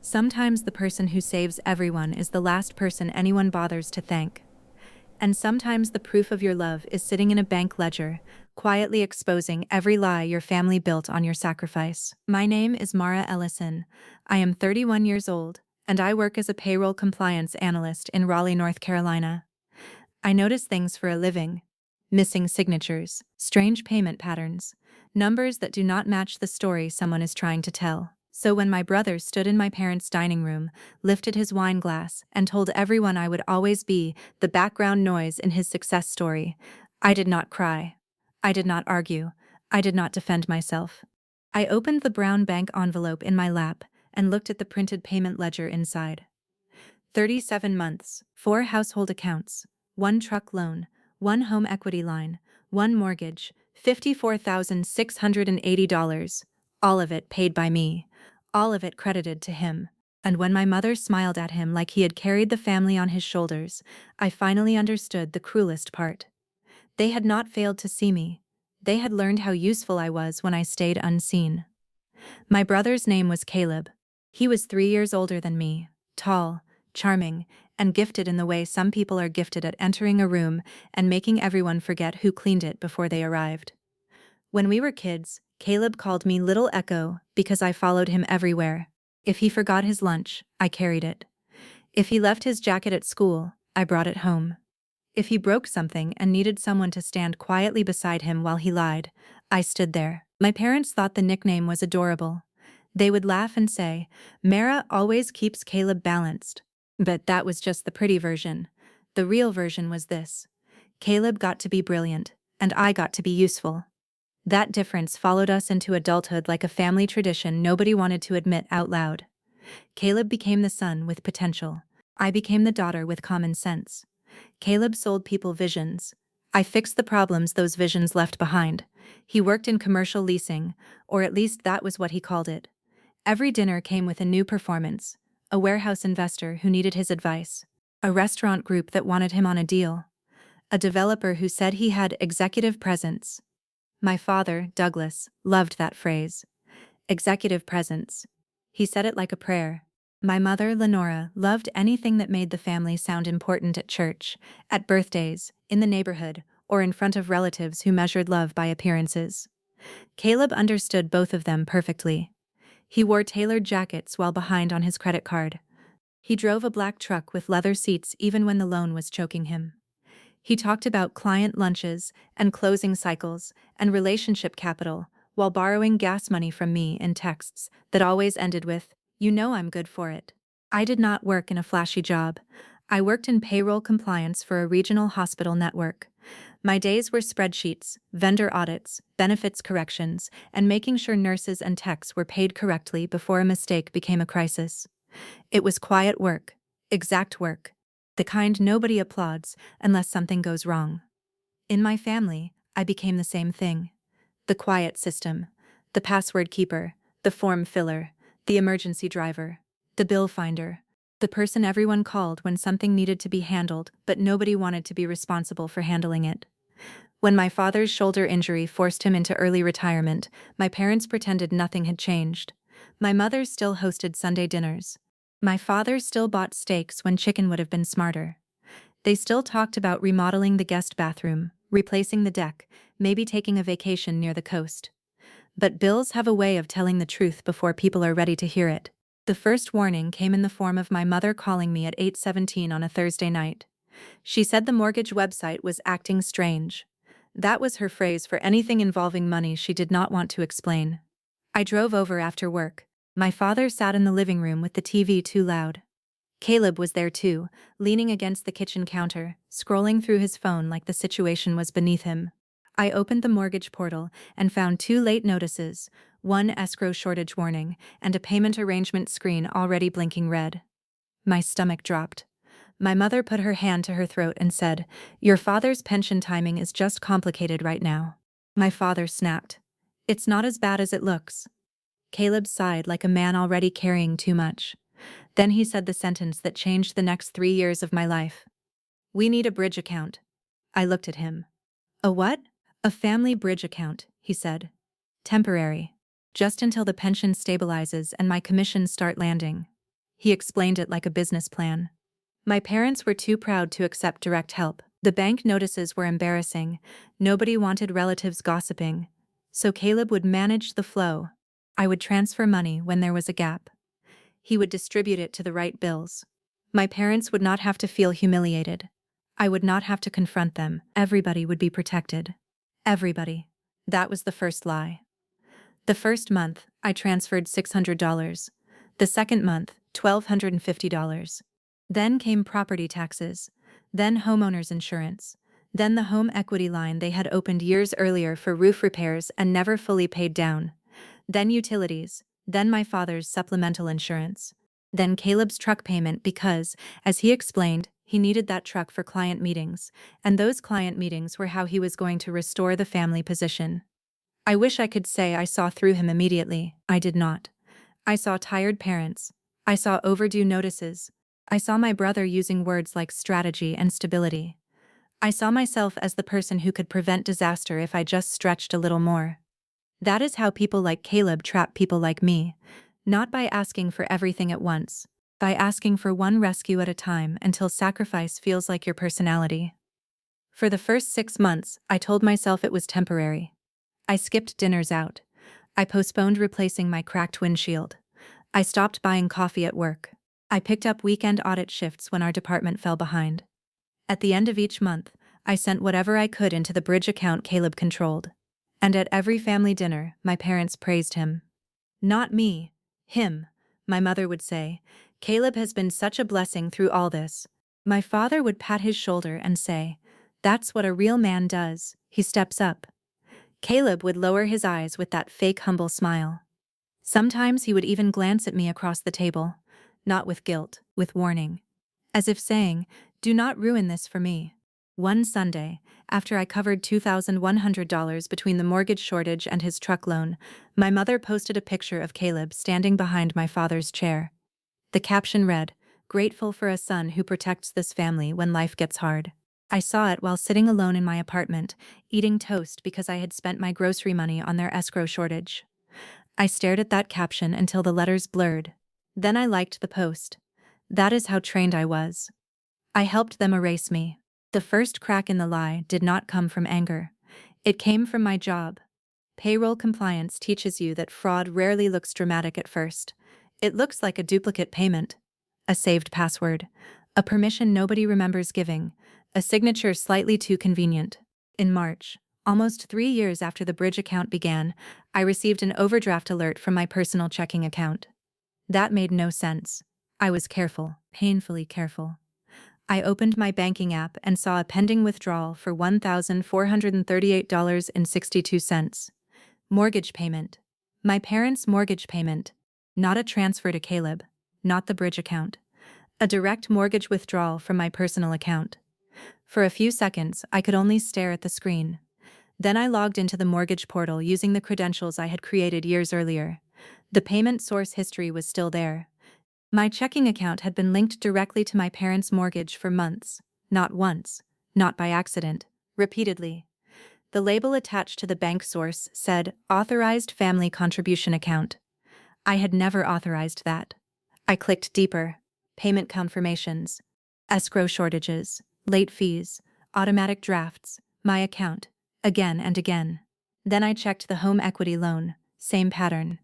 Sometimes the person who saves everyone is the last person anyone bothers to thank. And sometimes the proof of your love is sitting in a bank ledger, quietly exposing every lie your family built on your sacrifice. My name is Mara Ellison. I am 31 years old, and I work as a payroll compliance analyst in Raleigh, North Carolina. I notice things for a living: missing signatures, strange payment patterns, numbers that do not match the story someone is trying to tell. So when my brother stood in my parents' dining room, lifted his wine glass, and told everyone I would always be the background noise in his success story, I did not cry. I did not argue. I did not defend myself. I opened the brown bank envelope in my lap and looked at the printed payment ledger inside. 37 months, 4 household accounts, 1 truck loan, 1 home equity line, 1 mortgage, $54,680, all of it paid by me, all of it credited to him. And when my mother smiled at him like he had carried the family on his shoulders, I finally understood the cruelest part. They had not failed to see me. They had learned how useful I was when I stayed unseen. My brother's name was Caleb. He was 3 years older than me, tall, charming, and gifted in the way some people are gifted at entering a room and making everyone forget who cleaned it before they arrived. When we were kids, Caleb called me Little Echo because I followed him everywhere. If he forgot his lunch, I carried it. If he left his jacket at school, I brought it home. If he broke something and needed someone to stand quietly beside him while he lied, I stood there. My parents thought the nickname was adorable. They would laugh and say, "Mara always keeps Caleb balanced." But that was just the pretty version. The real version was this: Caleb got to be brilliant, and I got to be useful. That difference followed us into adulthood like a family tradition nobody wanted to admit out loud. Caleb became the son with potential. I became the daughter with common sense. Caleb sold people visions. I fixed the problems those visions left behind. He worked in commercial leasing, or at least that was what he called it. Every dinner came with a new performance: a warehouse investor who needed his advice, a restaurant group that wanted him on a deal, a developer who said he had executive presence. My father, Douglas, loved that phrase. Executive presence. He said it like a prayer. My mother, Lenora, loved anything that made the family sound important at church, at birthdays, in the neighborhood, or in front of relatives who measured love by appearances. Caleb understood both of them perfectly. He wore tailored jackets while behind on his credit card. He drove a black truck with leather seats even when the loan was choking him. He talked about client lunches and closing cycles and relationship capital while borrowing gas money from me in texts that always ended with, "You know I'm good for it." I did not work in a flashy job. I worked in payroll compliance for a regional hospital network. My days were spreadsheets, vendor audits, benefits corrections, and making sure nurses and techs were paid correctly before a mistake became a crisis. It was quiet work, exact work, the kind nobody applauds unless something goes wrong. In my family, I became the same thing. The quiet system, the password keeper, the form filler, the emergency driver, the bill finder, the person everyone called when something needed to be handled but nobody wanted to be responsible for handling it. When my father's shoulder injury forced him into early retirement, my parents pretended nothing had changed. My mother still hosted Sunday dinners. My father still bought steaks when chicken would have been smarter. They still talked about remodeling the guest bathroom, replacing the deck, maybe taking a vacation near the coast. But bills have a way of telling the truth before people are ready to hear it. The first warning came in the form of my mother calling me at 8:17 on a Thursday night. She said the mortgage website was acting strange. That was her phrase for anything involving money she did not want to explain. I drove over after work. My father sat in the living room with the TV too loud. Caleb was there too, leaning against the kitchen counter, scrolling through his phone like the situation was beneath him. I opened the mortgage portal and found 2 late notices, 1 escrow shortage warning, and a payment arrangement screen already blinking red. My stomach dropped. My mother put her hand to her throat and said, "Your father's pension timing is just complicated right now." My father snapped. "It's not as bad as it looks." Caleb sighed like a man already carrying too much. Then he said the sentence that changed the next 3 years of my life. "We need a bridge account." I looked at him. "A what?" "A family bridge account," he said. "Temporary. Just until the pension stabilizes and my commissions start landing." He explained it like a business plan. My parents were too proud to accept direct help. The bank notices were embarrassing. Nobody wanted relatives gossiping. So Caleb would manage the flow. I would transfer money when there was a gap. He would distribute it to the right bills. My parents would not have to feel humiliated. I would not have to confront them. Everybody would be protected. Everybody. That was the first lie. The first month, I transferred $600. The second month, $1,250. Then came property taxes. Then homeowners insurance. Then the home equity line they had opened years earlier for roof repairs and never fully paid down. Then utilities. Then my father's supplemental insurance. Then Caleb's truck payment because, as he explained, he needed that truck for client meetings, and those client meetings were how he was going to restore the family position. I wish I could say I saw through him immediately. I did not. I saw tired parents. I saw overdue notices. I saw my brother using words like strategy and stability. I saw myself as the person who could prevent disaster if I just stretched a little more. That is how people like Caleb trap people like me, not by asking for everything at once, by asking for one rescue at a time until sacrifice feels like your personality. For the first 6 months, I told myself it was temporary. I skipped dinners out. I postponed replacing my cracked windshield. I stopped buying coffee at work. I picked up weekend audit shifts when our department fell behind. At the end of each month, I sent whatever I could into the bridge account Caleb controlled. And at every family dinner, my parents praised him. Not me, him, my mother would say. Caleb has been such a blessing through all this. My father would pat his shoulder and say, "That's what a real man does, he steps up." Caleb would lower his eyes with that fake humble smile. Sometimes he would even glance at me across the table, not with guilt, with warning. As if saying, "Do not ruin this for me." One Sunday, after I covered $2,100 between the mortgage shortage and his truck loan, my mother posted a picture of Caleb standing behind my father's chair. The caption read, "Grateful for a son who protects this family when life gets hard." I saw it while sitting alone in my apartment, eating toast because I had spent my grocery money on their escrow shortage. I stared at that caption until the letters blurred. Then I liked the post. That is how trained I was. I helped them erase me. The first crack in the lie did not come from anger. It came from my job. Payroll compliance teaches you that fraud rarely looks dramatic at first. It looks like a duplicate payment, a saved password, a permission nobody remembers giving, a signature slightly too convenient. In March, almost 3 years after the bridge account began, I received an overdraft alert from my personal checking account. That made no sense. I was careful, painfully careful. I opened my banking app and saw a pending withdrawal for $1,438.62. Mortgage payment. My parents' mortgage payment. Not a transfer to Caleb. Not the bridge account. A direct mortgage withdrawal from my personal account. For a few seconds, I could only stare at the screen. Then I logged into the mortgage portal using the credentials I had created years earlier. The payment source history was still there. My checking account had been linked directly to my parents' mortgage for months. Not once. Not by accident. Repeatedly. The label attached to the bank source said, "Authorized Family Contribution Account." I had never authorized that. I clicked deeper. Payment confirmations. Escrow shortages. Late fees. Automatic drafts. My account. Again and again. Then I checked the home equity loan. Same pattern.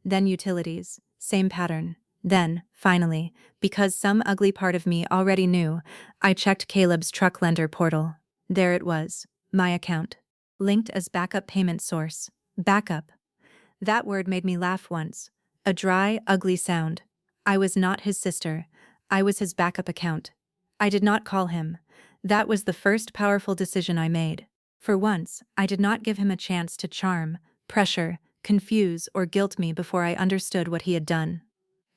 Then utilities. Same pattern. Then, finally, because some ugly part of me already knew, I checked Caleb's truck lender portal. There it was. My account. Linked as backup payment source. Backup. That word made me laugh once. A dry, ugly sound. I was not his sister. I was his backup account. I did not call him. That was the first powerful decision I made. For once, I did not give him a chance to charm, pressure, confuse, or guilt me before I understood what he had done.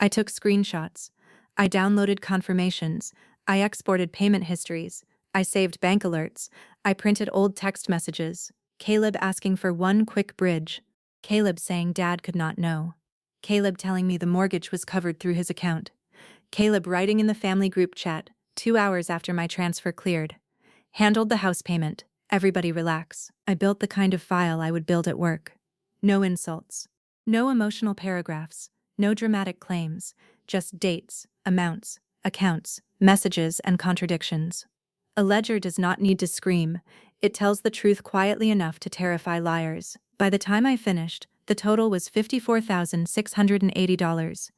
I took screenshots. I downloaded confirmations. I exported payment histories. I saved bank alerts. I printed old text messages. Caleb asking for one quick bridge. Caleb saying Dad could not know. Caleb telling me the mortgage was covered through his account. Caleb writing in the family group chat, 2 hours after my transfer cleared. Handled the house payment. Everybody relax. I built the kind of file I would build at work. No insults. No emotional paragraphs. No dramatic claims. Just dates, amounts, accounts, messages, and contradictions. A ledger does not need to scream, it tells the truth quietly enough to terrify liars. By the time I finished, the total was $54,680.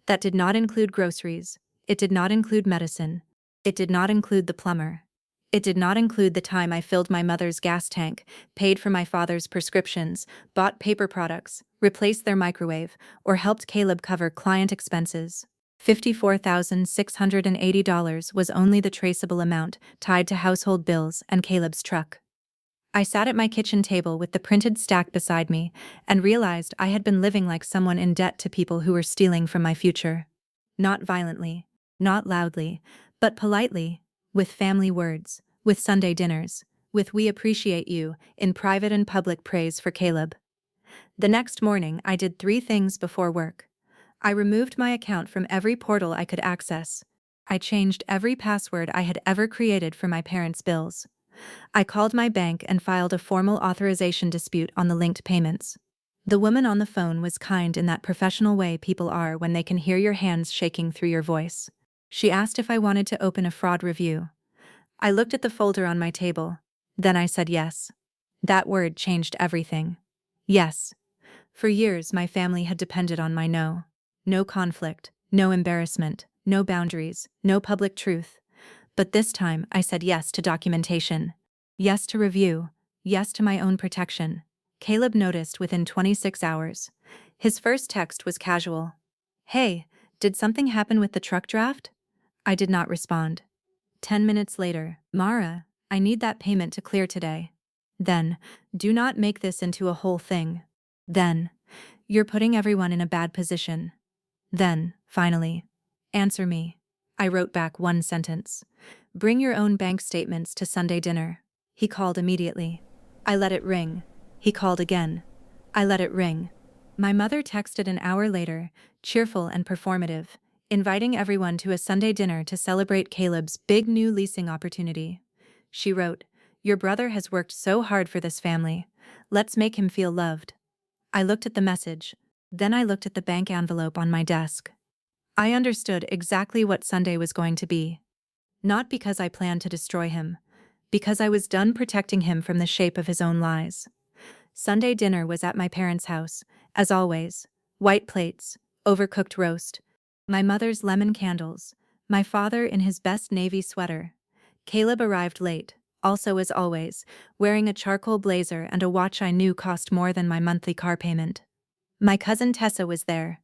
That did not include groceries. It did not include medicine. It did not include the plumber. It did not include the time I filled my mother's gas tank, paid for my father's prescriptions, bought paper products, replaced their microwave, or helped Caleb cover client expenses. $54,680 was only the traceable amount tied to household bills and Caleb's truck. I sat at my kitchen table with the printed stack beside me and realized I had been living like someone in debt to people who were stealing from my future. Not violently, not loudly, but politely, with family words, with Sunday dinners, with "we appreciate you" in private and public praise for Caleb. The next morning, I did 3 things before work. I removed my account from every portal I could access. I changed every password I had ever created for my parents' bills. I called my bank and filed a formal authorization dispute on the linked payments. The woman on the phone was kind in that professional way people are when they can hear your hands shaking through your voice. She asked if I wanted to open a fraud review. I looked at the folder on my table. Then I said yes. That word changed everything. Yes. For years, my family had depended on my no. No conflict, no embarrassment, no boundaries, no public truth. But this time, I said yes to documentation. Yes to review. Yes to my own protection. Caleb noticed within 26 hours. His first text was casual. "Hey, did something happen with the truck draft?" I did not respond. 10 minutes later, "Mara, I need that payment to clear today." Then, "Do not make this into a whole thing." Then, "You're putting everyone in a bad position." Then, finally, "Answer me." I wrote back one sentence. "Bring your own bank statements to Sunday dinner." He called immediately. I let it ring. He called again. I let it ring. My mother texted an hour later, cheerful and performative, inviting everyone to a Sunday dinner to celebrate Caleb's big new leasing opportunity. She wrote, "Your brother has worked so hard for this family. Let's make him feel loved." I looked at the message. Then I looked at the bank envelope on my desk. I understood exactly what Sunday was going to be. Not because I planned to destroy him, because I was done protecting him from the shape of his own lies. Sunday dinner was at my parents' house, as always. White plates, overcooked roast, my mother's lemon candles, my father in his best navy sweater. Caleb arrived late, also as always, wearing a charcoal blazer and a watch I knew cost more than my monthly car payment. My cousin Tessa was there.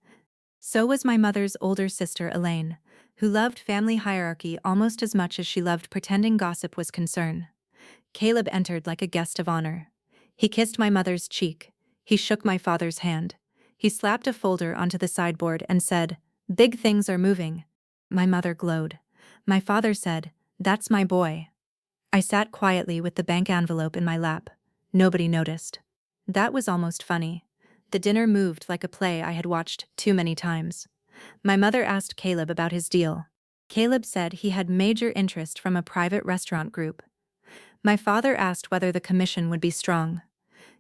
So was my mother's older sister Elaine, who loved family hierarchy almost as much as she loved pretending gossip was concern. Caleb entered like a guest of honor. He kissed my mother's cheek. He shook my father's hand. He slapped a folder onto the sideboard and said, "Big things are moving." My mother glowed. My father said, "That's my boy." I sat quietly with the bank envelope in my lap. Nobody noticed. That was almost funny. The dinner moved like a play I had watched too many times. My mother asked Caleb about his deal. Caleb said he had major interest from a private restaurant group. My father asked whether the commission would be strong.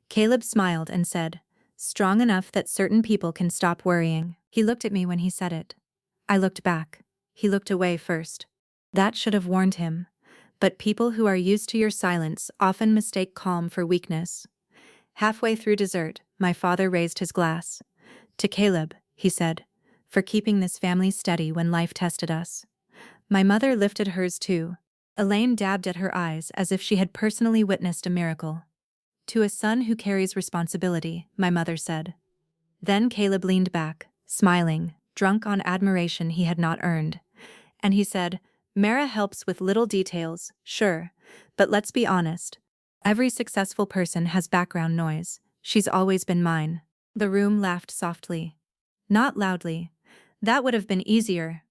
Caleb smiled and said, "Strong enough that certain people can stop worrying." He looked at me when he said it. I looked back. He looked away first. That should have warned him. But people who are used to your silence often mistake calm for weakness. Halfway through dessert, my father raised his glass. "To Caleb," he said, "for keeping this family steady when life tested us." My mother lifted hers too. Elaine dabbed at her eyes as if she had personally witnessed a miracle. "To a son who carries responsibility," my mother said. Then Caleb leaned back, smiling, drunk on admiration he had not earned. And he said, "Mara helps with little details, sure, but let's be honest. Every successful person has background noise. She's always been mine." The room laughed softly. Not loudly. That would have been easier.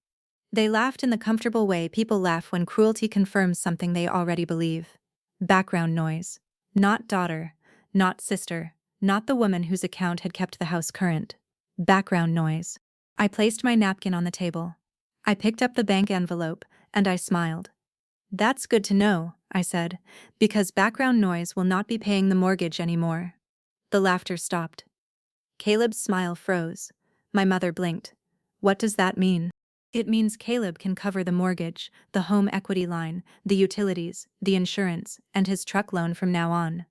They laughed in the comfortable way people laugh when cruelty confirms something they already believe. Background noise. Not daughter. Not sister. Not the woman whose account had kept the house current. Background noise. I placed my napkin on the table. I picked up the bank envelope, and I smiled. "That's good to know," I said, "because background noise will not be paying the mortgage anymore." The laughter stopped. Caleb's smile froze. My mother blinked. "What does that mean?" It means Caleb can cover the mortgage, the home equity line, the utilities, the insurance, and his truck loan from now on.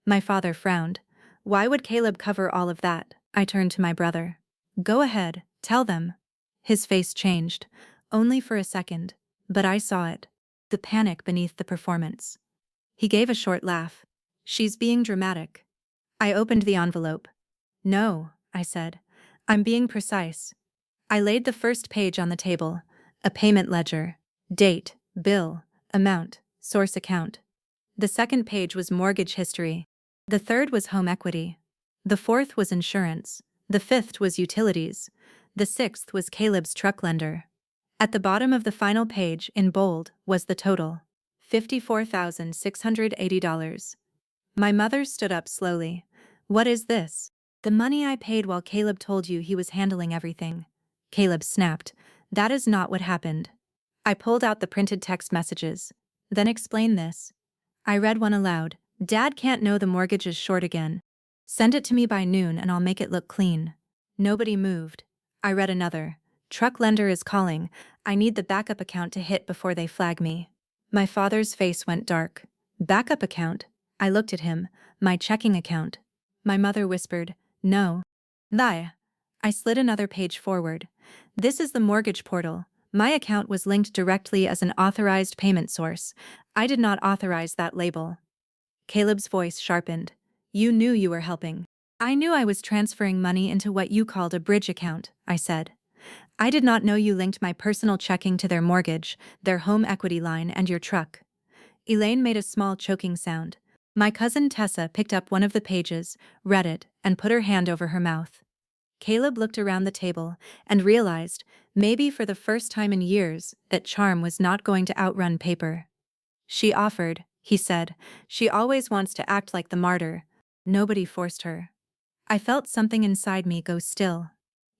My father frowned. Why would Caleb cover all of that? I turned to my brother. Go ahead, tell them. His face changed. Only for a second. But I saw it. The panic beneath the performance. He gave a short laugh. She's being dramatic. I opened the envelope. No, I said. I'm being precise. I laid the first page on the table. A payment ledger. Date, bill, amount, source account. The second page was mortgage history. The third was home equity. The fourth was insurance. The fifth was utilities. The sixth was Caleb's truck lender. At the bottom of the final page, in bold, was the total. $54,680. My mother stood up slowly. What is this? The money I paid while Caleb told you he was handling everything. Caleb snapped. That is not what happened. I pulled out the printed text messages. Then explain this. I read one aloud. Dad can't know the mortgage is short again. Send it to me by noon and I'll make it look clean. Nobody moved. I read another. Truck lender is calling. I need the backup account to hit before they flag me. My father's face went dark. Backup account? I looked at him. My checking account. My mother whispered, no. Lie. I slid another page forward. This is the mortgage portal. My account was linked directly as an authorized payment source. I did not authorize that label. Caleb's voice sharpened. You knew you were helping. I knew I was transferring money into what you called a bridge account, I said. I did not know you linked my personal checking to their mortgage, their home equity line, and your truck. Elaine made a small choking sound. My cousin Tessa picked up one of the pages, read it, and put her hand over her mouth. Caleb looked around the table and realized, maybe for the first time in years, that charm was not going to outrun paper. She offered, he said. She always wants to act like the martyr. Nobody forced her. I felt something inside me go still.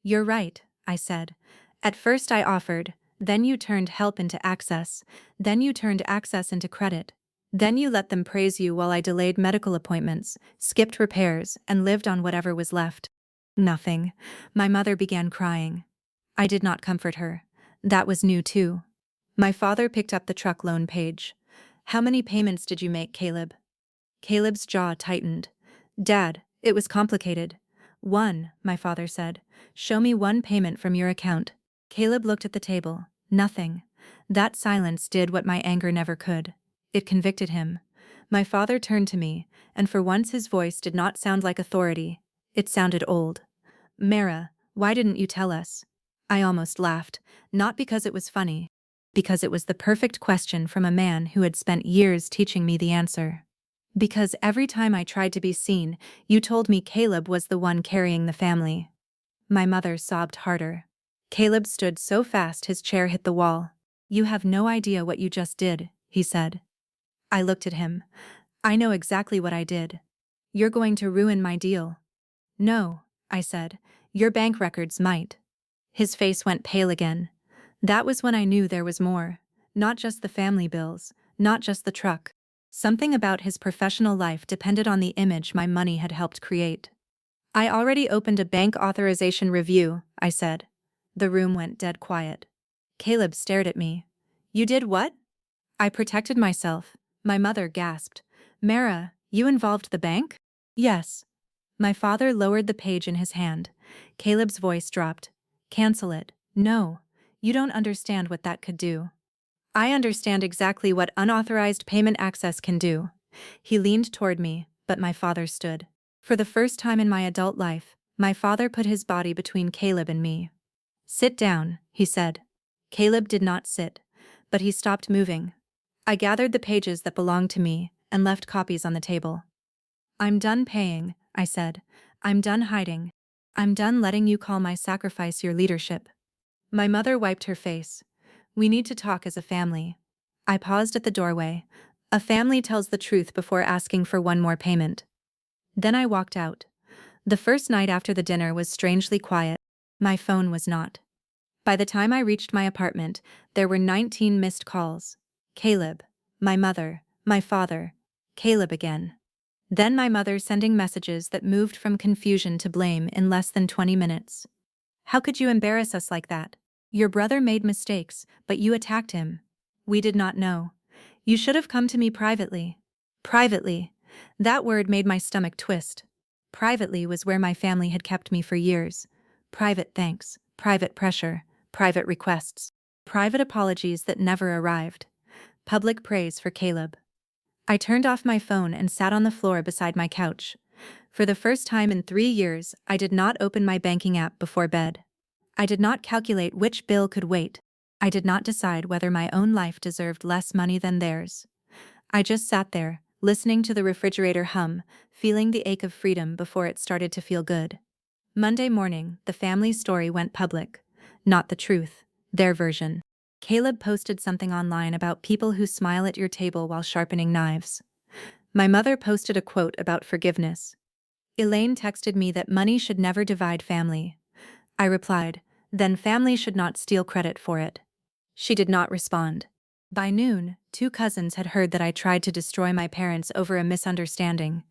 You're right, I said. At first I offered, then you turned help into access, then you turned access into credit. Then you let them praise you while I delayed medical appointments, skipped repairs, and lived on whatever was left. Nothing. My mother began crying. I did not comfort her. That was new too. My father picked up the truck loan page. How many payments did you make, Caleb? Caleb's jaw tightened. Dad, it was complicated. One, my father said. Show me one payment from your account. Caleb looked at the table. Nothing. That silence did what my anger never could. It convicted him. My father turned to me, and for once his voice did not sound like authority. It sounded old. Mara, why didn't you tell us? I almost laughed, not because it was funny, because it was the perfect question from a man who had spent years teaching me the answer. Because every time I tried to be seen, you told me Caleb was the one carrying the family. My mother sobbed harder. Caleb stood so fast his chair hit the wall. You have no idea what you just did, he said. I looked at him. I know exactly what I did. You're going to ruin my deal. No, I said. Your bank records might. His face went pale again. That was when I knew there was more. Not just the family bills, not just the truck. Something about his professional life depended on the image my money had helped create. I already opened a bank authorization review, I said. The room went dead quiet. Caleb stared at me. You did what? I protected myself. My mother gasped. Mara, you involved the bank? Yes. My father lowered the page in his hand. Caleb's voice dropped. Cancel it. No. You don't understand what that could do. I understand exactly what unauthorized payment access can do. He leaned toward me, but my father stood. For the first time in my adult life, my father put his body between Caleb and me. Sit down, he said. Caleb did not sit, but he stopped moving. I gathered the pages that belonged to me and left copies on the table. I'm done paying, I said. I'm done hiding. I'm done letting you call my sacrifice your leadership. My mother wiped her face. We need to talk as a family. I paused at the doorway. A family tells the truth before asking for one more payment. Then I walked out. The first night after the dinner was strangely quiet. My phone was not. By the time I reached my apartment, there were 19 missed calls. Caleb, my mother, my father, Caleb again. Then my mother sending messages that moved from confusion to blame in less than 20 minutes. How could you embarrass us like that? Your brother made mistakes, but you attacked him. We did not know. You should have come to me privately. Privately. That word made my stomach twist. Privately was where my family had kept me for years. Private thanks, private pressure, private requests, private apologies that never arrived. Public praise for Caleb. I turned off my phone and sat on the floor beside my couch. For the first time in 3 years, I did not open my banking app before bed. I did not calculate which bill could wait. I did not decide whether my own life deserved less money than theirs. I just sat there, listening to the refrigerator hum, feeling the ache of freedom before it started to feel good. Monday morning, the family story went public. Not the truth, their version. Caleb posted something online about people who smile at your table while sharpening knives. My mother posted a quote about forgiveness. Elaine texted me that money should never divide family. I replied, then family should not steal credit for it. She did not respond. By noon, 2 cousins had heard that I tried to destroy my parents over a misunderstanding.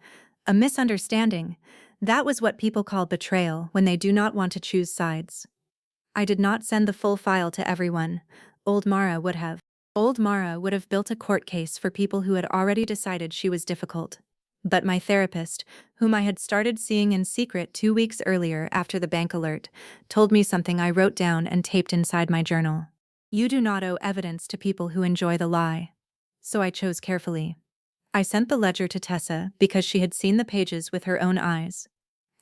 A misunderstanding? That was what people call betrayal when they do not want to choose sides. I did not send the full file to everyone. Old Mara would have. Old Mara would have built a court case for people who had already decided she was difficult. But my therapist, whom I had started seeing in secret 2 weeks earlier after the bank alert, told me something I wrote down and taped inside my journal. You do not owe evidence to people who enjoy the lie. So I chose carefully. I sent the ledger to Tessa because she had seen the pages with her own eyes.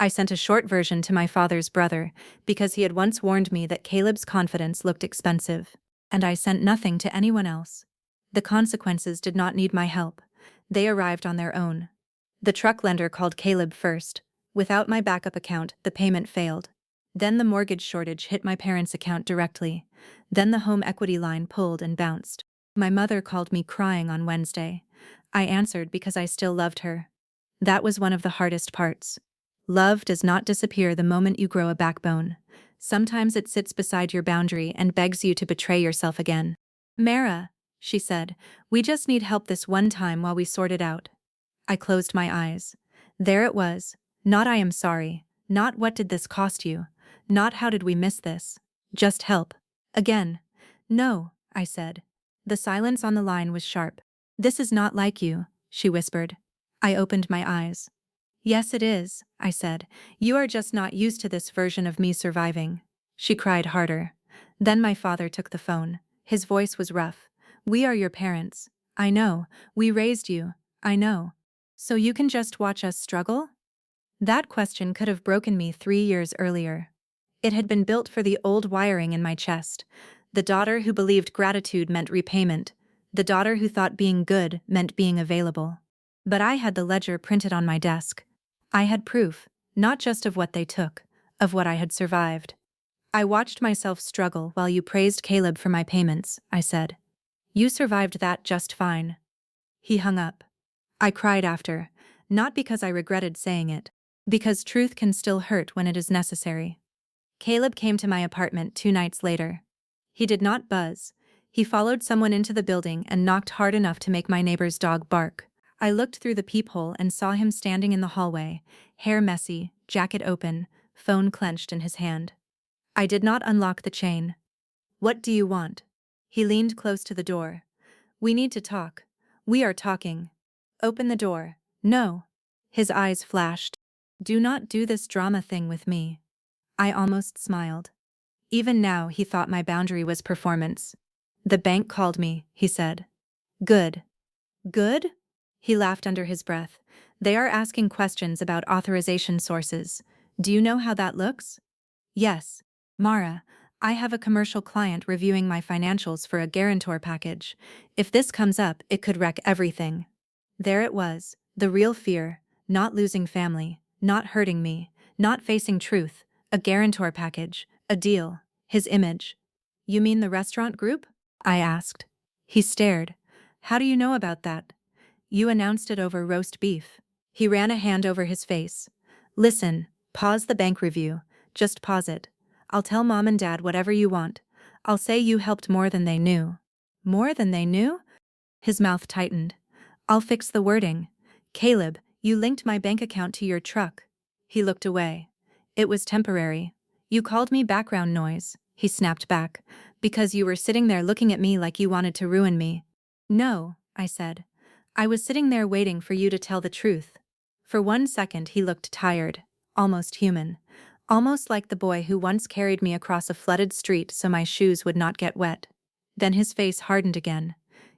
I sent a short version to my father's brother because he had once warned me that Caleb's confidence looked expensive. And I sent nothing to anyone else. The consequences did not need my help. They arrived on their own. The truck lender called Caleb first. Without my backup account, the payment failed. Then the mortgage shortage hit my parents' account directly. Then the home equity line pulled and bounced. My mother called me crying on Wednesday. I answered because I still loved her. That was one of the hardest parts. Love does not disappear the moment you grow a backbone. Sometimes it sits beside your boundary and begs you to betray yourself again. Mara, she said, we just need help this one time while we sort it out. I closed my eyes. There it was. Not I am sorry. Not what did this cost you. Not how did we miss this. Just help. Again. No, I said. The silence on the line was sharp. This is not like you, she whispered. I opened my eyes. Yes it is, I said. You are just not used to this version of me surviving. She cried harder. Then my father took the phone. His voice was rough. We are your parents. I know. We raised you. I know. So you can just watch us struggle? That question could have broken me 3 years earlier. It had been built for the old wiring in my chest. The daughter who believed gratitude meant repayment. The daughter who thought being good meant being available. But I had the ledger printed on my desk. I had proof, not just of what they took, of what I had survived. I watched myself struggle while you praised Caleb for my payments, I said. You survived that just fine. He hung up. I cried after, not because I regretted saying it, because truth can still hurt when it is necessary. Caleb came to my apartment 2 nights later. He did not buzz. He followed someone into the building and knocked hard enough to make my neighbor's dog bark. I looked through the peephole and saw him standing in the hallway, hair messy, jacket open, phone clenched in his hand. I did not unlock the chain. What do you want? He leaned close to the door. We need to talk. We are talking. Open the door. No. His eyes flashed. Do not do this drama thing with me. I almost smiled. Even now he thought my boundary was performance. The bank called me, he said. Good. Good? He laughed under his breath. They are asking questions about authorization sources. Do you know how that looks? Yes. Mara, I have a commercial client reviewing my financials for a guarantor package. If this comes up, it could wreck everything. There it was, the real fear, not losing family, not hurting me, not facing truth, a guarantor package, a deal, his image. You mean the restaurant group? I asked. He stared. How do you know about that? You announced it over roast beef. He ran a hand over his face. Listen, pause the bank review. Just pause it. I'll tell Mom and Dad whatever you want. I'll say you helped more than they knew. More than they knew? His mouth tightened. I'll fix the wording. Caleb, you linked my bank account to your truck. He looked away. It was temporary. You called me background noise. he snapped back. Because you were sitting there looking at me like you wanted to ruin me. No, I said. I was sitting there waiting for you to tell the truth. For 1 second he looked tired, almost human. Almost like the boy who once carried me across a flooded street so my shoes would not get wet. Then his face hardened again.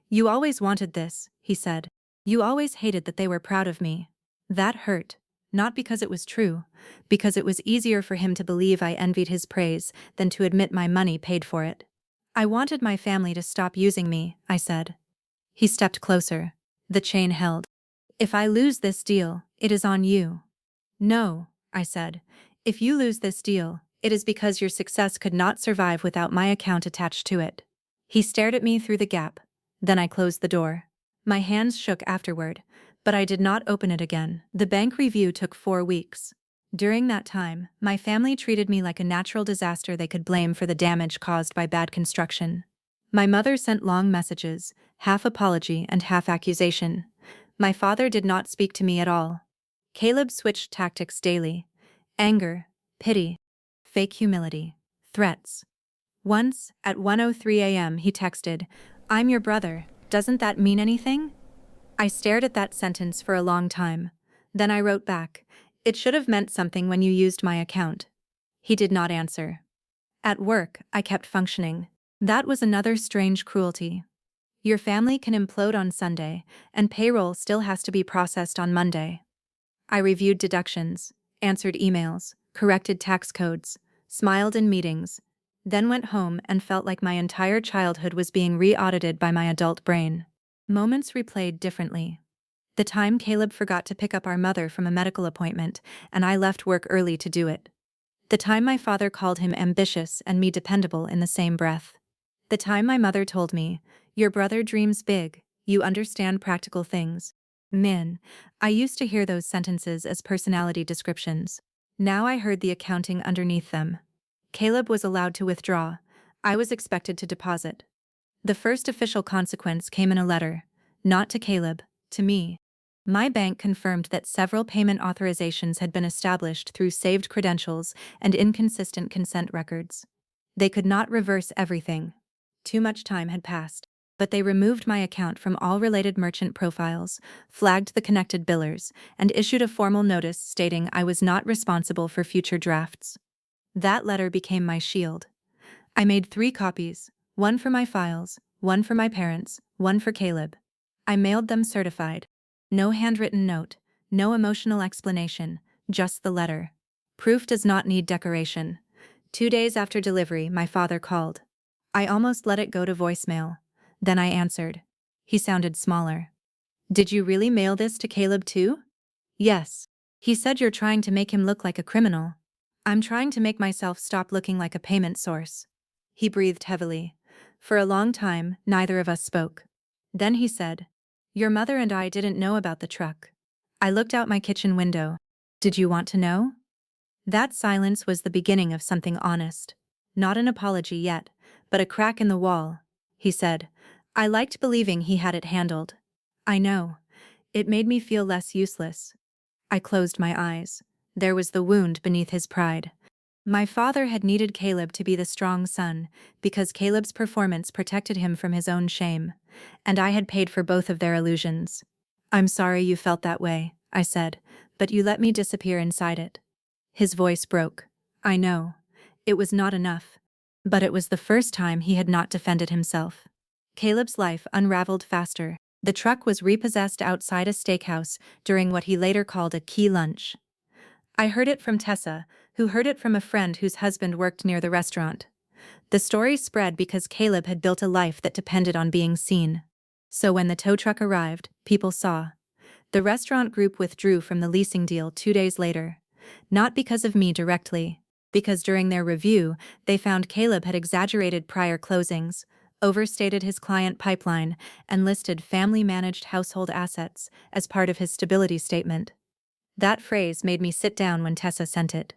You always wanted this, he said. You always hated that they were proud of me. That hurt. Not because it was true, because it was easier for him to believe I envied his praise than to admit my money paid for it. I wanted my family to stop using me, I said. He stepped closer. The chain held. If I lose this deal, it is on you. No, I said. If you lose this deal, it is because your success could not survive without my account attached to it. He stared at me through the gap. Then I closed the door. My hands shook afterward, but I did not open it again. The bank review took 4 weeks. During that time, my family treated me like a natural disaster they could blame for the damage caused by bad construction. My mother sent long messages, half apology and half accusation. My father did not speak to me at all. Caleb switched tactics daily. Anger, pity, fake humility, threats. Once, at 1:03 a.m., he texted, "I'm your brother, doesn't that mean anything?" I stared at that sentence for a long time. Then I wrote back, "It should have meant something when you used my account." He did not answer. At work, I kept functioning. That was another strange cruelty. Your family can implode on Sunday, and payroll still has to be processed on Monday. I reviewed deductions, answered emails, corrected tax codes, smiled in meetings, then went home and felt like my entire childhood was being re-audited by my adult brain. Moments replayed differently. The time Caleb forgot to pick up our mother from a medical appointment, and I left work early to do it. The time my father called him ambitious and me dependable in the same breath. The time my mother told me, "Your brother dreams big, you understand practical things." Man, I used to hear those sentences as personality descriptions. Now I heard the accounting underneath them. Caleb was allowed to withdraw. I was expected to deposit. The first official consequence came in a letter. Not to Caleb, to me. My bank confirmed that several payment authorizations had been established through saved credentials and inconsistent consent records. They could not reverse everything. Too much time had passed. But they removed my account from all related merchant profiles, flagged the connected billers, and issued a formal notice stating I was not responsible for future drafts. That letter became my shield. I made 3 copies, one for my files, one for my parents, one for Caleb. I mailed them certified. No handwritten note, no emotional explanation, just the letter. Proof does not need decoration. 2 days after delivery, my father called. I almost let it go to voicemail. Then I answered. He sounded smaller. "Did you really mail this to Caleb too?" "Yes." "He said you're trying to make him look like a criminal." "I'm trying to make myself stop looking like a payment source." He breathed heavily. For a long time, neither of us spoke. Then he said, "Your mother and I didn't know about the truck." I looked out my kitchen window. "Did you want to know?" That silence was the beginning of something honest. Not an apology yet, but a crack in the wall. He said, I liked believing he had it handled. I know. It made me feel less useless. I closed my eyes. There was the wound beneath his pride. My father had needed Caleb to be the strong son, because Caleb's performance protected him from his own shame, and I had paid for both of their illusions. "I'm sorry you felt that way," I said, "but you let me disappear inside it." His voice broke. I know. It was not enough. But it was the first time he had not defended himself. Caleb's life unraveled faster. The truck was repossessed outside a steakhouse during what he later called a key lunch. I heard it from Tessa, who heard it from a friend whose husband worked near the restaurant. The story spread because Caleb had built a life that depended on being seen. So when the tow truck arrived, people saw. The restaurant group withdrew from the leasing deal 2 days later. Not because of me directly, because during their review, they found Caleb had exaggerated prior closings, overstated his client pipeline, and listed family-managed household assets as part of his stability statement. That phrase made me sit down when Tessa sent it.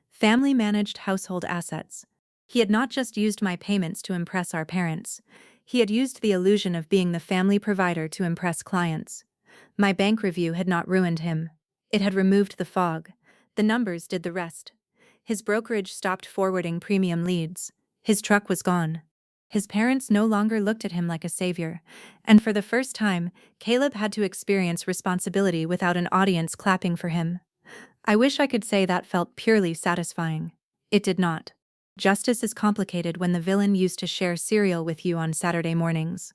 Family-managed household assets. He had not just used my payments to impress our parents. He had used the illusion of being the family provider to impress clients. My bank review had not ruined him. It had removed the fog. The numbers did the rest. His brokerage stopped forwarding premium leads. His truck was gone. His parents no longer looked at him like a savior, and for the first time, Caleb had to experience responsibility without an audience clapping for him. I wish I could say that felt purely satisfying. It did not. Justice is complicated when the villain used to share cereal with you on Saturday mornings.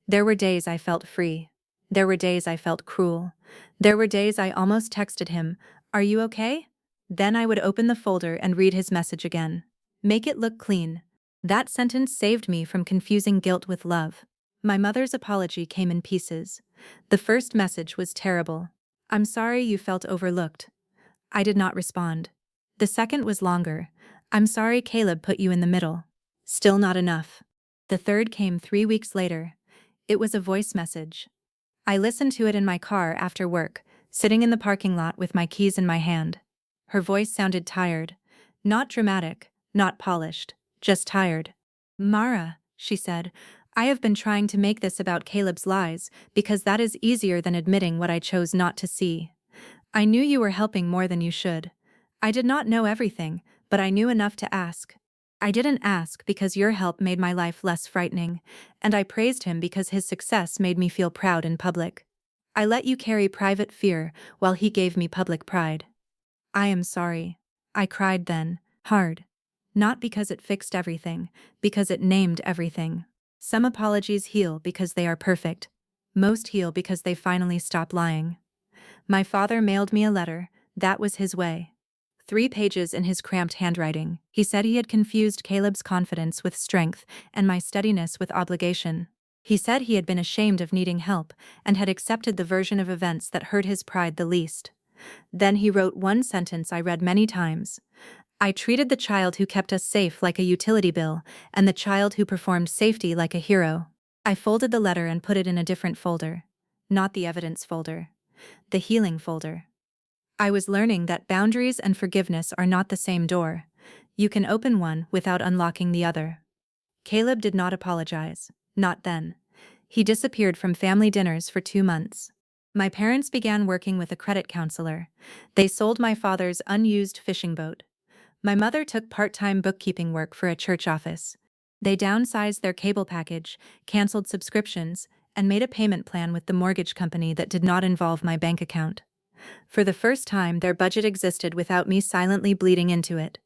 There were days I felt free. There were days I felt cruel. There were days I almost texted him, "Are you okay?" Then I would open the folder and read his message again. "Make it look clean." That sentence saved me from confusing guilt with love. My mother's apology came in pieces. The first message was terrible. "I'm sorry you felt overlooked." I did not respond. The second was longer. "I'm sorry Caleb put you in the middle." Still not enough. The third came 3 weeks later. It was a voice message. I listened to it in my car after work, sitting in the parking lot with my keys in my hand. Her voice sounded tired. Not dramatic, not polished, just tired. "Mara," she said, "I have been trying to make this about Caleb's lies, because that is easier than admitting what I chose not to see. I knew you were helping more than you should. I did not know everything, but I knew enough to ask. I didn't ask because your help made my life less frightening, and I praised him because his success made me feel proud in public. I let you carry private fear while he gave me public pride. I am sorry." I cried then, hard. Not because it fixed everything, because it named everything. Some apologies heal because they are perfect. Most heal because they finally stop lying. My father mailed me a letter. That was his way. 3 pages in his cramped handwriting. He said he had confused Caleb's confidence with strength and my steadiness with obligation. He said he had been ashamed of needing help and had accepted the version of events that hurt his pride the least. Then he wrote one sentence I read many times. "I treated the child who kept us safe like a utility bill, and the child who performed safety like a hero." I folded the letter and put it in a different folder. Not the evidence folder. The healing folder. I was learning that boundaries and forgiveness are not the same door. You can open one without unlocking the other. Caleb did not apologize. Not then. He disappeared from family dinners for 2 months. My parents began working with a credit counselor. They sold my father's unused fishing boat. My mother took part-time bookkeeping work for a church office. They downsized their cable package, canceled subscriptions, and made a payment plan with the mortgage company that did not involve my bank account. For the first time, their budget existed without me silently bleeding into it.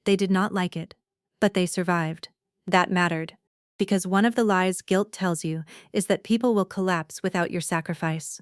They did not like it, but they survived. That mattered. Because one of the lies guilt tells you is that people will collapse without your sacrifice.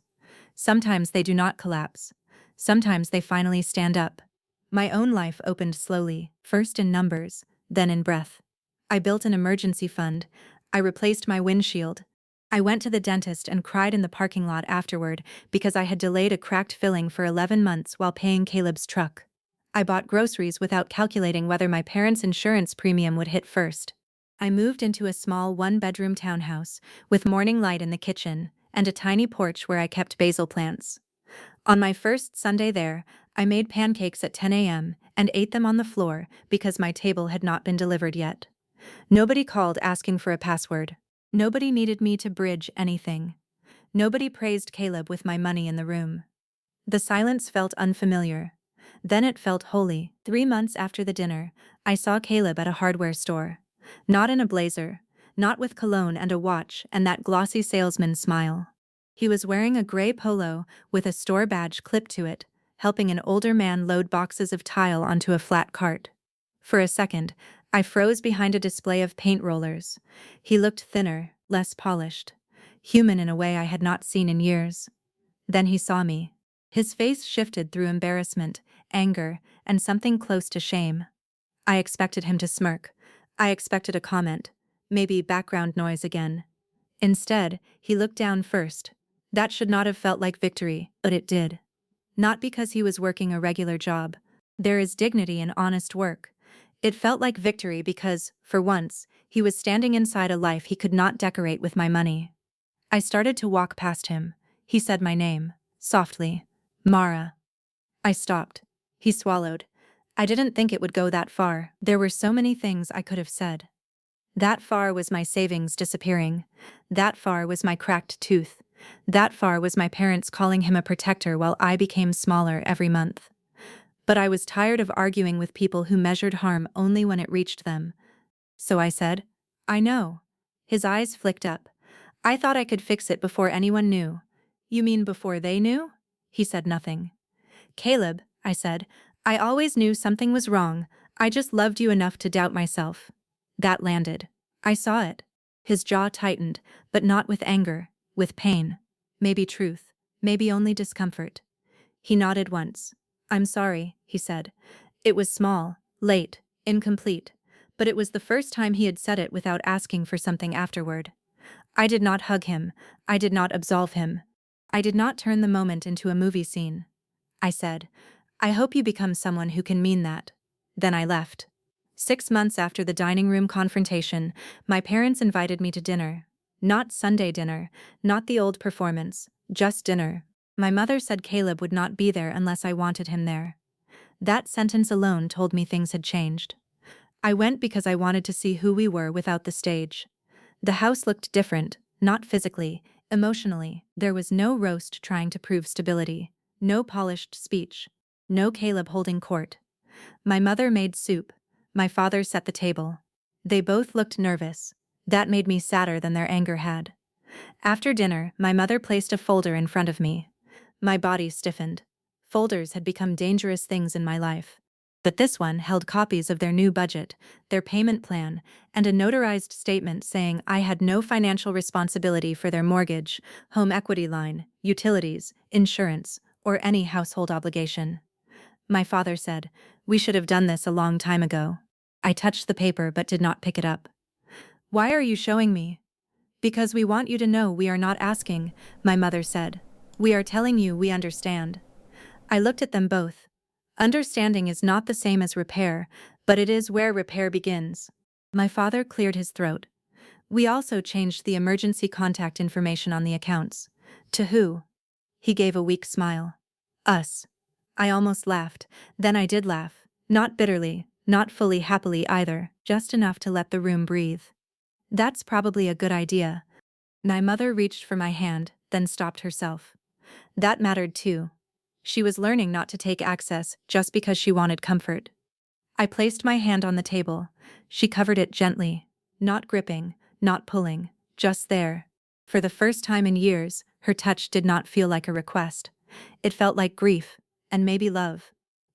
Sometimes they do not collapse. Sometimes they finally stand up. My own life opened slowly, first in numbers, then in breath. I built an emergency fund. I replaced my windshield. I went to the dentist and cried in the parking lot afterward because I had delayed a cracked filling for 11 months while paying Caleb's truck. I bought groceries without calculating whether my parents' insurance premium would hit first. I moved into a small one-bedroom townhouse with morning light in the kitchen and a tiny porch where I kept basil plants. On my first Sunday there, I made pancakes at 10 a.m. and ate them on the floor because my table had not been delivered yet. Nobody called asking for a password. Nobody needed me to bridge anything. Nobody praised Caleb with my money in the room. The silence felt unfamiliar. Then it felt holy. 3 months after the dinner, I saw Caleb at a hardware store. Not in a blazer, not with cologne and a watch and that glossy salesman's smile. He was wearing a gray polo with a store badge clipped to it, helping an older man load boxes of tile onto a flat cart. For a second, I froze behind a display of paint rollers. He looked thinner, less polished. Human in a way I had not seen in years. Then he saw me. His face shifted through embarrassment, anger, and something close to shame. I expected him to smirk. I expected a comment. Maybe background noise again. Instead, he looked down first. That should not have felt like victory, but it did. Not because he was working a regular job. There is dignity in honest work. It felt like victory because, for once, he was standing inside a life he could not decorate with my money. I started to walk past him. He said my name, softly. "Mara." I stopped. He swallowed. I didn't think it would go that far. There were so many things I could have said. That far was my savings disappearing. That far was my cracked tooth. That far was my parents calling him a protector while I became smaller every month. But I was tired of arguing with people who measured harm only when it reached them. So I said, I know. His eyes flicked up. I thought I could fix it before anyone knew. You mean before they knew? He said nothing. Caleb, I said, I always knew something was wrong. I just loved you enough to doubt myself. That landed. I saw it. His jaw tightened, but not with anger, with pain. Maybe truth. Maybe only discomfort. He nodded once. I'm sorry, he said. It was small, late, incomplete. But it was the first time he had said it without asking for something afterward. I did not hug him. I did not absolve him. I did not turn the moment into a movie scene. I said, I hope you become someone who can mean that. Then I left. 6 months after the dining room confrontation, my parents invited me to dinner. Not Sunday dinner, not the old performance, just dinner. My mother said Caleb would not be there unless I wanted him there. That sentence alone told me things had changed. I went because I wanted to see who we were without the stage. The house looked different, not physically, emotionally. There was no roast trying to prove stability, no polished speech, no Caleb holding court. My mother made soup. My father set the table. They both looked nervous. That made me sadder than their anger had. After dinner, my mother placed a folder in front of me. My body stiffened. Folders had become dangerous things in my life. But this one held copies of their new budget, their payment plan, and a notarized statement saying I had no financial responsibility for their mortgage, home equity line, utilities, insurance, or any household obligation. My father said, we should have done this a long time ago. I touched the paper but did not pick it up. Why are you showing me? Because we want you to know we are not asking, my mother said. We are telling you we understand. I looked at them both. Understanding is not the same as repair, but it is where repair begins. My father cleared his throat. We also changed the emergency contact information on the accounts. To who? He gave a weak smile. Us. I almost laughed, then I did laugh. Not bitterly, not fully happily either, just enough to let the room breathe. That's probably a good idea. My mother reached for my hand, then stopped herself. That mattered too. She was learning not to take access just because she wanted comfort. I placed my hand on the table. She covered it gently, not gripping, not pulling, just there. For the first time in years, her touch did not feel like a request. It felt like grief, and maybe love.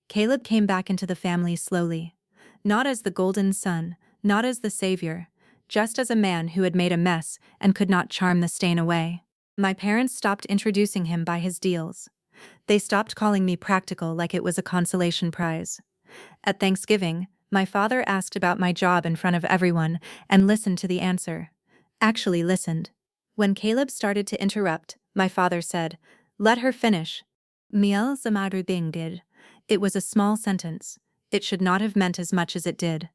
Caleb came back into the family slowly. Not as the golden son, not as the savior, just as a man who had made a mess and could not charm the stain away. My parents stopped introducing him by his deals. They stopped calling me practical like it was a consolation prize. At Thanksgiving, my father asked about my job in front of everyone and listened to the answer. Actually listened. When Caleb started to interrupt, my father said, let her finish. Miel Zamadu Bing did. It was a small sentence. It should not have meant as much as it did.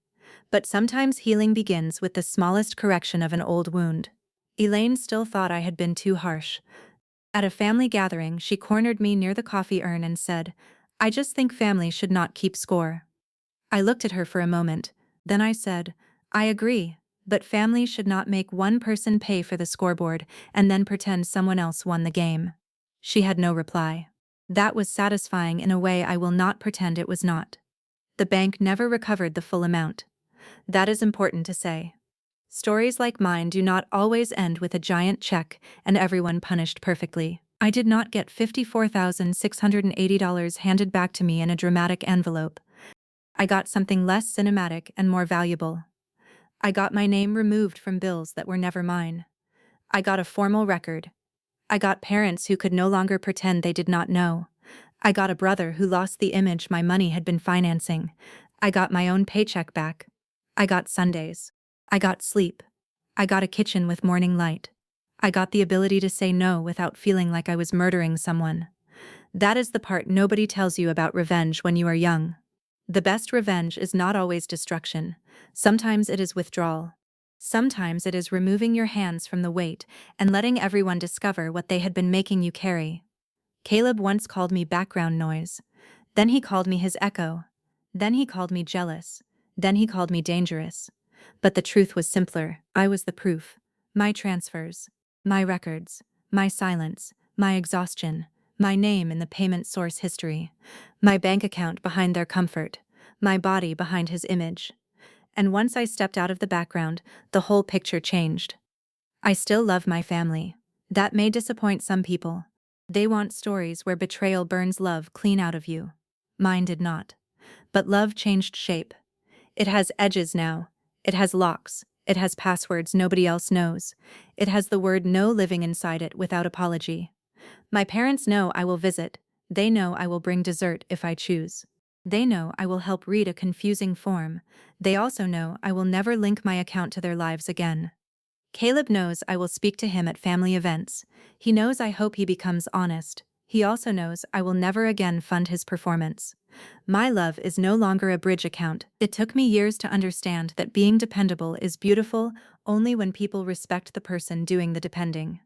But sometimes healing begins with the smallest correction of an old wound. Elaine still thought I had been too harsh. At a family gathering, she cornered me near the coffee urn and said, I just think family should not keep score. I looked at her for a moment. Then I said, I agree, but family should not make one person pay for the scoreboard and then pretend someone else won the game. She had no reply. That was satisfying in a way I will not pretend it was not. The bank never recovered the full amount. That is important to say. Stories like mine do not always end with a giant check and everyone punished perfectly. I did not get $54,680 handed back to me in a dramatic envelope. I got something less cinematic and more valuable. I got my name removed from bills that were never mine. I got a formal record. I got parents who could no longer pretend they did not know. I got a brother who lost the image my money had been financing. I got my own paycheck back. I got Sundays. I got sleep. I got a kitchen with morning light. I got the ability to say no without feeling like I was murdering someone. That is the part nobody tells you about revenge when you are young. The best revenge is not always destruction. Sometimes it is withdrawal. Sometimes it is removing your hands from the weight and letting everyone discover what they had been making you carry. Caleb once called me background noise. Then he called me his echo. Then he called me jealous. Then he called me dangerous. But the truth was simpler. I was the proof. My transfers. My records. My silence. My exhaustion. My name in the payment source history. My bank account behind their comfort. My body behind his image. And once I stepped out of the background, the whole picture changed. I still love my family. That may disappoint some people. They want stories where betrayal burns love clean out of you. Mine did not. But love changed shape. It has edges now. It has locks. It has passwords nobody else knows. It has the word no living inside it without apology. My parents know I will visit. They know I will bring dessert if I choose. They know I will help read a confusing form. They also know I will never link my account to their lives again. Caleb knows I will speak to him at family events. He knows I hope he becomes honest. He also knows I will never again fund his performance. My love is no longer a bridge account. It took me years to understand that being dependable is beautiful only when people respect the person doing the depending.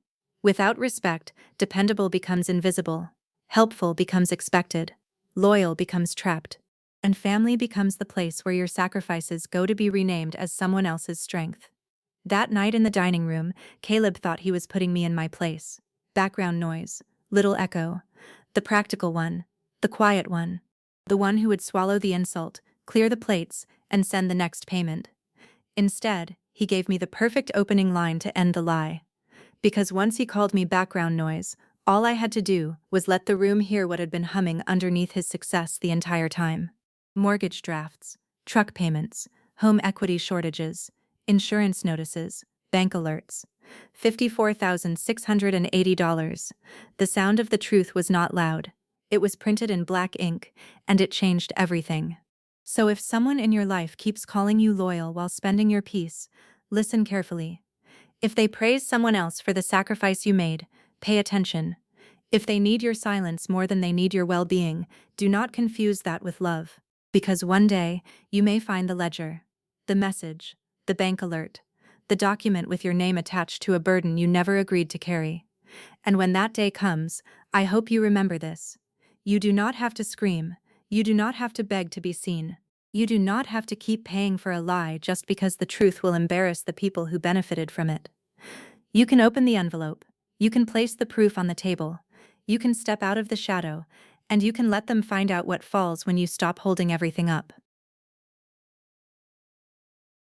Without respect, dependable becomes invisible. Helpful becomes expected. Loyal becomes trapped. And family becomes the place where your sacrifices go to be renamed as someone else's strength. That night in the dining room, Caleb thought he was putting me in my place. Background noise, little echo. The practical one. The quiet one. The one who would swallow the insult, clear the plates, and send the next payment. Instead, he gave me the perfect opening line to end the lie. Because once he called me background noise, all I had to do was let the room hear what had been humming underneath his success the entire time. Mortgage drafts, truck payments, home equity shortages, insurance notices, bank alerts. $54,680. The sound of the truth was not loud. It was printed in black ink, and it changed everything. So if someone in your life keeps calling you loyal while spending your peace, listen carefully. If they praise someone else for the sacrifice you made, pay attention. If they need your silence more than they need your well-being, do not confuse that with love. Because one day, you may find the ledger, the message, the bank alert, the document with your name attached to a burden you never agreed to carry. And when that day comes, I hope you remember this. You do not have to scream. You do not have to beg to be seen. You do not have to keep paying for a lie just because the truth will embarrass the people who benefited from it. You can open the envelope. You can place the proof on the table. You can step out of the shadow, and you can let them find out what falls when you stop holding everything up.